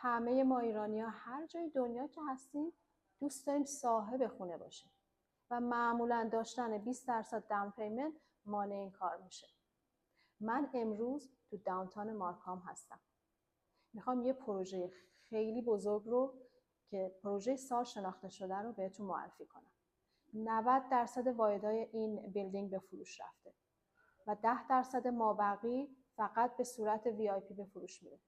همه ما ایرانی‌ها هر جای دنیا که هستیم دوست داریم صاحب خونه باشیم و معمولاً داشتن 20% داون پیمنت مانع این کار میشه. من امروز تو داونتاون مارکام هستم. میخوام یه پروژه خیلی بزرگ رو که پروژه سال شناخته شده رو بهتون معرفی کنم. 90% واحدهای این بیلدینگ به فروش رفته و 10% مابقی فقط به صورت VIP به فروش میره.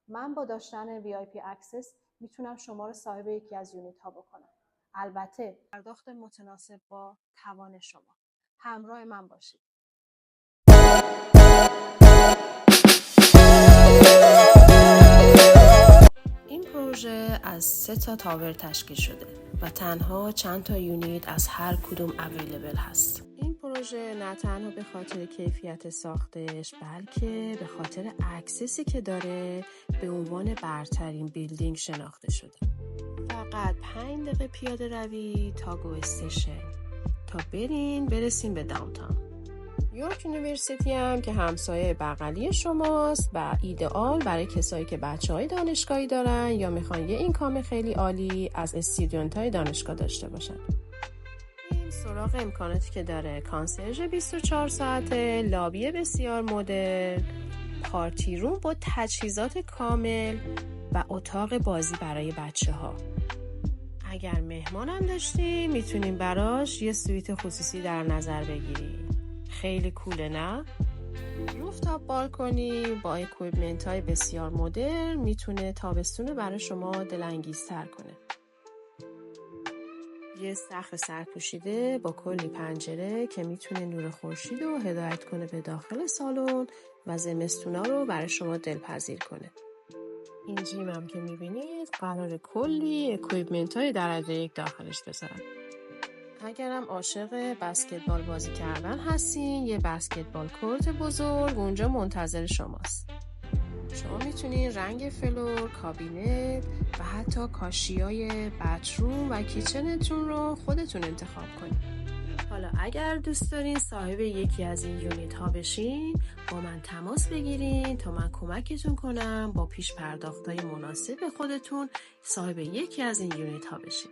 من با داشتن VIP اکسس میتونم شما رو صاحب یکی از یونیت ها بکنم. البته پرداخت متناسب با توان شما. همراه من باشید. این پروژه از 3 تاور تشکیل شده و تنها چند تا یونیت از هر کدوم اویلیبل هست. این پروژه نه تنها به خاطر کیفیت ساختش بلکه به خاطر اکسسی که داره به عنوان برترین بیلدینگ شناخته شده. فقط 5 دقیقه پیاده روی تا گو استیشن تا برسیم به داونتاون. یورک یونیورسیتی هم که همسایه بغلی شماست و ایدئال برای کسایی که بچه‌های دانشگاهی دارن یا میخوان یه اینکام خیلی عالی از استودنت‌های دانشگاه داشته باشن. این سراغ امکاناتی که داره: کانسرژ 24 ساعته، لابی بسیار مدرن، پارتی روم با تجهیزات کامل و اتاق بازی برای بچه‌ها. اگر مهمانم داشتیم میتونیم براش یه سویت خصوصی در نظر بگیریم. خیلی کوله نه؟ روفتاپ بالکنی با اکویپمنت های بسیار مدرن میتونه تابستون برای شما دلانگیزتر کنه. یه سقف سرپوشیده با کلی پنجره که میتونه نور خورشید رو هدایت کنه به داخل سالن و زمستونا رو برای شما دلپذیر کنه. این جیم هم که میبینید قرار کلی اکویپمنت های درجه 1 داخلش بذارن. اگرم عاشق بسکتبال بازی کردن هستین، یه بسکتبال کورت بزرگ اونجا منتظر شماست. شما میتونین رنگ فلور، کابینت و حتی کاشیای بچروم و کیچنتون رو خودتون انتخاب کنین. حالا اگر دوست دارین صاحب یکی از این یونیت ها بشین، با من تماس بگیرین تا من کمکتون کنم با پیش پرداختای مناسب خودتون صاحب یکی از این یونیت ها بشین.